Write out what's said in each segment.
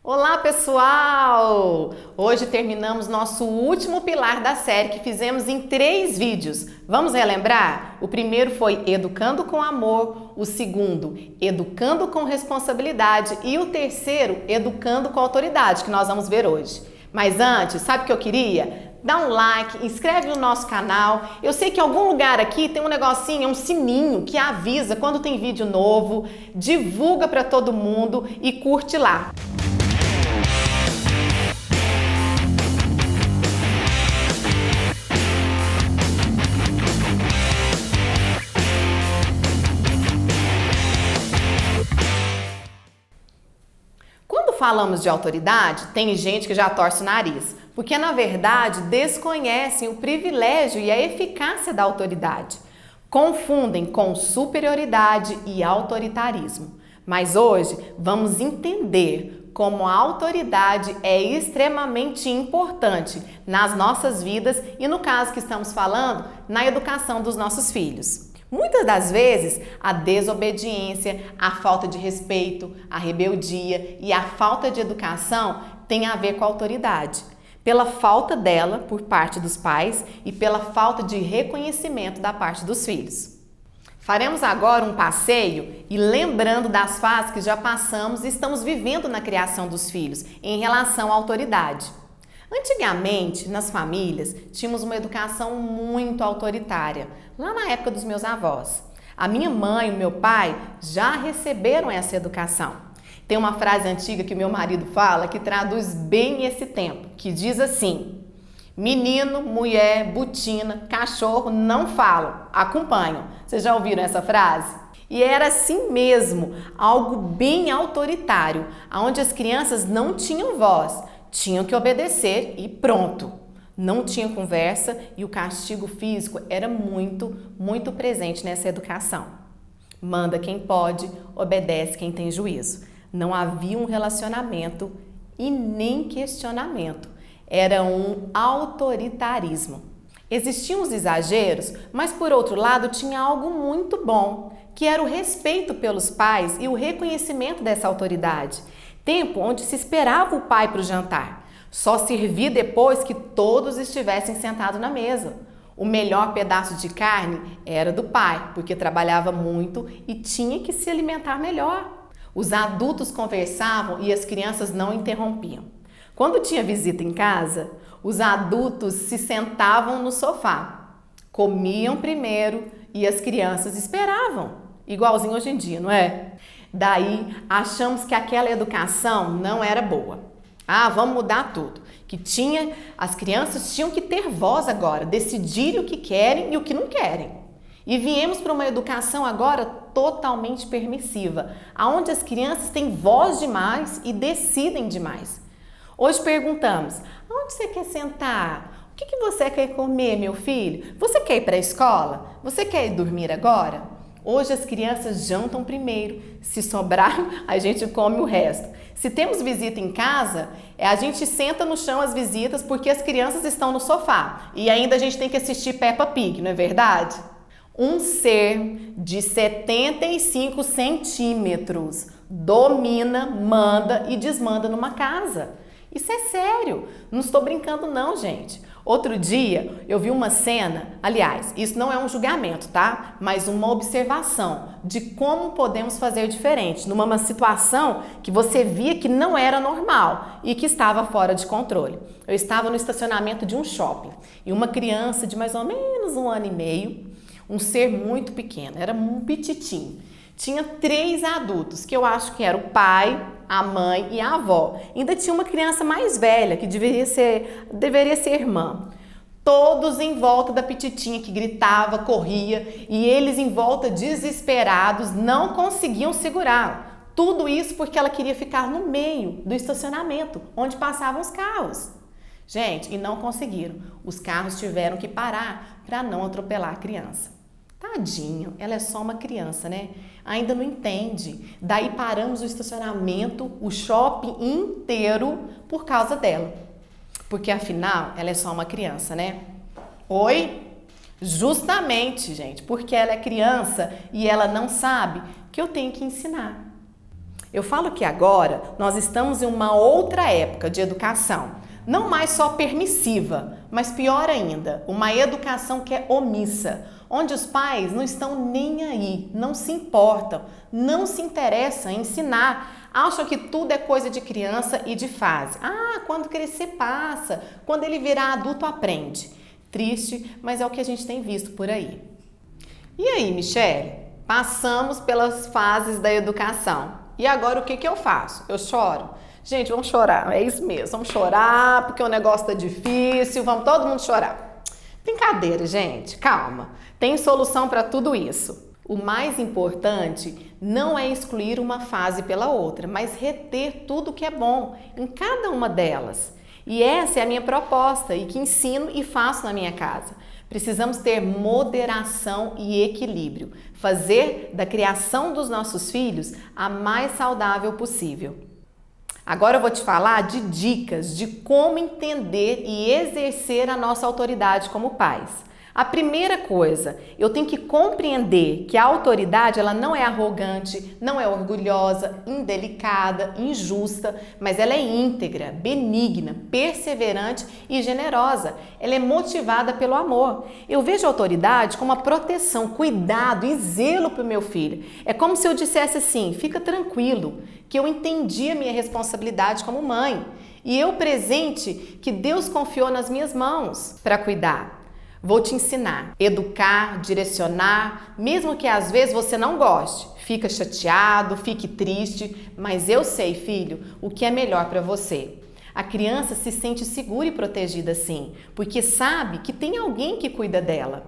Olá, pessoal! Hoje terminamos nosso último pilar da série que fizemos em 3 vídeos. Vamos relembrar? O primeiro foi Educando com Amor, o segundo, Educando com Responsabilidade e o terceiro, Educando com Autoridade, que nós vamos ver hoje. Mas antes, sabe o que eu queria? Dá um like, inscreve no nosso canal. Eu sei que em algum lugar aqui tem um negocinho, um sininho que avisa quando tem vídeo novo, divulga para todo mundo e curte lá. Quando falamos de autoridade, tem gente que já torce o nariz, porque na verdade desconhecem o privilégio e a eficácia da autoridade. Confundem com superioridade e autoritarismo. Mas hoje vamos entender como a autoridade é extremamente importante nas nossas vidas e no caso que estamos falando, na educação dos nossos filhos. Muitas das vezes, a desobediência, a falta de respeito, a rebeldia e a falta de educação têm a ver com a autoridade, pela falta dela por parte dos pais e pela falta de reconhecimento da parte dos filhos. Faremos agora um passeio e lembrando das fases que já passamos e estamos vivendo na criação dos filhos em relação à autoridade. Antigamente, nas famílias, tínhamos uma educação muito autoritária, lá na época dos meus avós. A minha mãe e o meu pai já receberam essa educação. Tem uma frase antiga que o meu marido fala que traduz bem esse tempo, que diz assim: menino, mulher, botina, cachorro não falam, acompanham. Vocês já ouviram essa frase? E era assim mesmo, algo bem autoritário, onde as crianças não tinham voz, tinham que obedecer e pronto. Não tinha conversa e o castigo físico era muito presente nessa educação. Manda quem pode, obedece quem tem juízo. Não havia um relacionamento e nem questionamento. Era um autoritarismo. Existiam os exageros, mas por outro lado tinha algo muito bom, que era o respeito pelos pais e o reconhecimento dessa autoridade. Tempo onde se esperava o pai para o jantar. Só servia depois que todos estivessem sentados na mesa. O melhor pedaço de carne era do pai, porque trabalhava muito e tinha que se alimentar melhor. Os adultos conversavam e as crianças não interrompiam. Quando tinha visita em casa, os adultos se sentavam no sofá, comiam primeiro e as crianças esperavam, igualzinho hoje em dia, não é? Daí, achamos que aquela educação não era boa. Vamos mudar tudo. As crianças tinham que ter voz agora, decidirem o que querem e o que não querem. E viemos para uma educação agora totalmente permissiva, onde as crianças têm voz demais e decidem demais. Hoje perguntamos: onde você quer sentar? O que você quer comer, meu filho? Você quer ir para a escola? Você quer ir dormir agora? Hoje as crianças jantam primeiro, se sobrar, a gente come o resto. Se temos visita em casa, a gente senta no chão as visitas porque as crianças estão no sofá. E ainda a gente tem que assistir Peppa Pig, não é verdade? Um ser de 75 centímetros domina, manda e desmanda numa casa. Isso é sério, não estou brincando não, gente. Outro dia eu vi uma cena, aliás, isso não é um julgamento, tá? Mas uma observação de como podemos fazer diferente numa situação que você via que não era normal e que estava fora de controle. Eu estava no estacionamento de um shopping e uma criança de mais ou menos 1 ano e meio, um ser muito pequeno, era um pititinho. Tinha 3 adultos, que eu acho que era o pai, a mãe e a avó. Ainda tinha uma criança mais velha, que deveria ser irmã. Todos em volta da pititinha que gritava, corria, e eles em volta desesperados, não conseguiam segurar. Tudo isso porque ela queria ficar no meio do estacionamento, onde passavam os carros. Gente, e não conseguiram. Os carros tiveram que parar para não atropelar a criança. Tadinho, ela é só uma criança, né? Ainda não entende. Daí paramos o estacionamento, o shopping inteiro por causa dela. Porque afinal, ela é só uma criança, né? Oi? Justamente, gente, porque ela é criança e ela não sabe que eu tenho que ensinar. Eu falo que agora nós estamos em uma outra época de educação, não mais só permissiva, mas pior ainda, uma educação que é omissa, onde os pais não estão nem aí, não se importam, não se interessam em ensinar, acham que tudo é coisa de criança e de fase. Ah, quando crescer passa, quando ele virar adulto aprende. Triste, mas é o que a gente tem visto por aí. E aí, Michele? Passamos pelas fases da educação. E agora o que eu faço? Eu choro? Gente, vamos chorar, é isso mesmo, vamos chorar porque o negócio tá difícil, vamos todo mundo chorar. Brincadeira, gente, calma, tem solução para tudo isso. O mais importante não é excluir uma fase pela outra, mas reter tudo que é bom em cada uma delas. E essa é a minha proposta e que ensino e faço na minha casa. Precisamos ter moderação e equilíbrio, fazer da criação dos nossos filhos a mais saudável possível. Agora eu vou te falar de dicas de como entender e exercer a nossa autoridade como pais. A primeira coisa, eu tenho que compreender que a autoridade ela não é arrogante, não é orgulhosa, indelicada, injusta, mas ela é íntegra, benigna, perseverante e generosa. Ela é motivada pelo amor. Eu vejo a autoridade como uma proteção, cuidado e zelo para o meu filho. É como se eu dissesse assim, fica tranquilo, que eu entendi a minha responsabilidade como mãe e eu presente que Deus confiou nas minhas mãos para cuidar. Vou te ensinar, educar, direcionar, mesmo que às vezes você não goste, fica chateado, fique triste, mas eu sei, filho, o que é melhor para você. A criança se sente segura e protegida sim, porque sabe que tem alguém que cuida dela.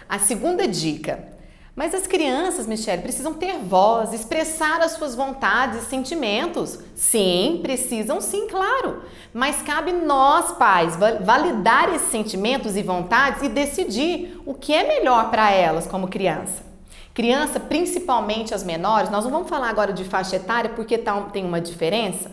A segunda dica, mas as crianças, Michele, precisam ter voz, expressar as suas vontades e sentimentos. Sim, precisam sim, claro. Mas cabe nós, pais, validar esses sentimentos e vontades e decidir o que é melhor para elas como criança. Criança, principalmente as menores, nós não vamos falar agora de faixa etária porque tem uma diferença,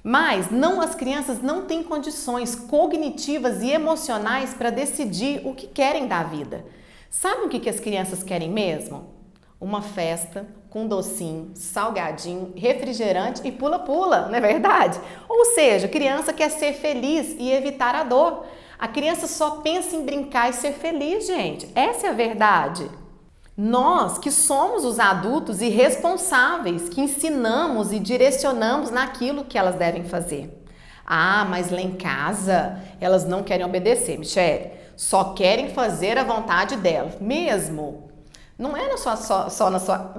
mas as crianças não têm condições cognitivas e emocionais para decidir o que querem da vida. Sabe o que as crianças querem mesmo? Uma festa com docinho, salgadinho, refrigerante e pula-pula, não é verdade? Ou seja, a criança quer ser feliz e evitar a dor. A criança só pensa em brincar e ser feliz, gente. Essa é a verdade. Nós que somos os adultos e responsáveis, que ensinamos e direcionamos naquilo que elas devem fazer. Ah, mas lá em casa elas não querem obedecer, Michele. Só querem fazer a vontade delas, mesmo. Não é só na sua...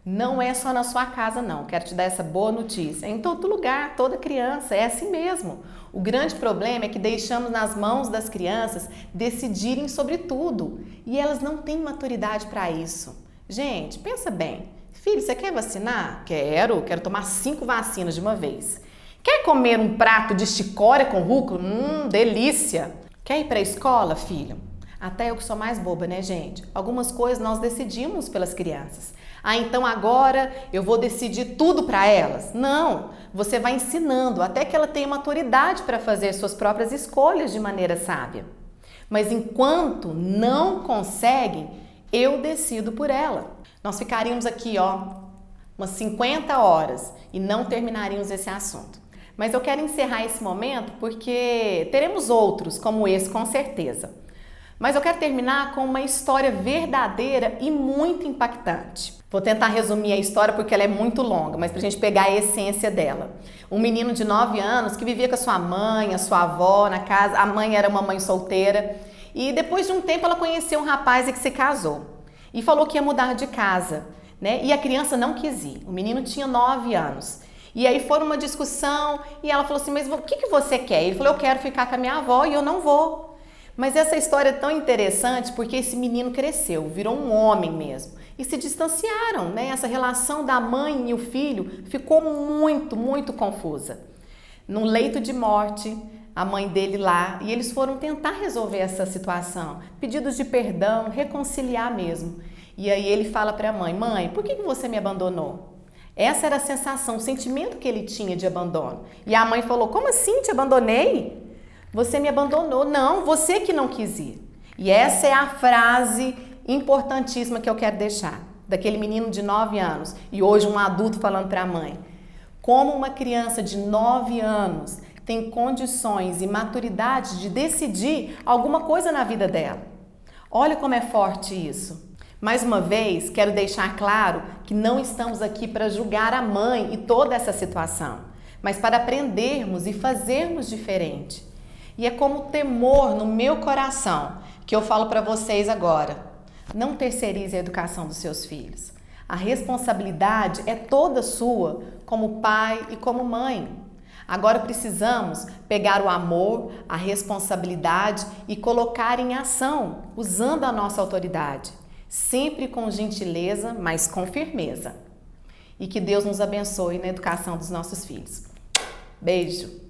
Não é só na sua casa, não. Quero te dar essa boa notícia. É em todo lugar, toda criança, é assim mesmo. O grande problema é que deixamos nas mãos das crianças decidirem sobre tudo. E elas não têm maturidade para isso. Gente, pensa bem. Filho, você quer vacinar? Quero tomar 5 vacinas de uma vez. Quer comer um prato de chicória com rúcula? Delícia! Quer ir para a escola, filho? Até eu que sou mais boba, né, gente? Algumas coisas nós decidimos pelas crianças. Ah, então agora eu vou decidir tudo para elas? Não! Você vai ensinando até que ela tenha maturidade para fazer suas próprias escolhas de maneira sábia. Mas enquanto não conseguem, eu decido por ela. Nós ficaríamos aqui, umas 50 horas e não terminaríamos esse assunto. Mas eu quero encerrar esse momento porque teremos outros como esse com certeza. Mas eu quero terminar com uma história verdadeira e muito impactante. Vou tentar resumir a história porque ela é muito longa, mas pra gente pegar a essência dela. Um menino de 9 anos que vivia com a sua mãe, a sua avó na casa, a mãe era uma mãe solteira e depois de um tempo ela conheceu um rapaz e que se casou e falou que ia mudar de casa, né? E a criança não quis ir, o menino tinha 9 anos. E aí foram uma discussão e ela falou assim, mas o que você quer? Ele falou, eu quero ficar com a minha avó e eu não vou. Mas essa história é tão interessante porque esse menino cresceu, virou um homem mesmo. E se distanciaram, né? Essa relação da mãe e o filho ficou muito, muito confusa. No leito de morte, a mãe dele lá, e eles foram tentar resolver essa situação. Pedidos de perdão, reconciliar mesmo. E aí ele fala para a mãe, mãe, por que você me abandonou? Essa era a sensação, o sentimento que ele tinha de abandono. E a mãe falou, como assim te abandonei? Você me abandonou. Não, você que não quis ir. E essa é a frase importantíssima que eu quero deixar. daquele menino de 9 anos e hoje um adulto falando para a mãe. Como uma criança de 9 anos tem condições e maturidade de decidir alguma coisa na vida dela. Olha como é forte isso. Mais uma vez, quero deixar claro que não estamos aqui para julgar a mãe e toda essa situação, mas para aprendermos e fazermos diferente. E é como temor no meu coração que eu falo para vocês agora. Não terceirize a educação dos seus filhos. A responsabilidade é toda sua, como pai e como mãe. Agora precisamos pegar o amor, a responsabilidade e colocar em ação, usando a nossa autoridade. Sempre com gentileza, mas com firmeza. E que Deus nos abençoe na educação dos nossos filhos. Beijo!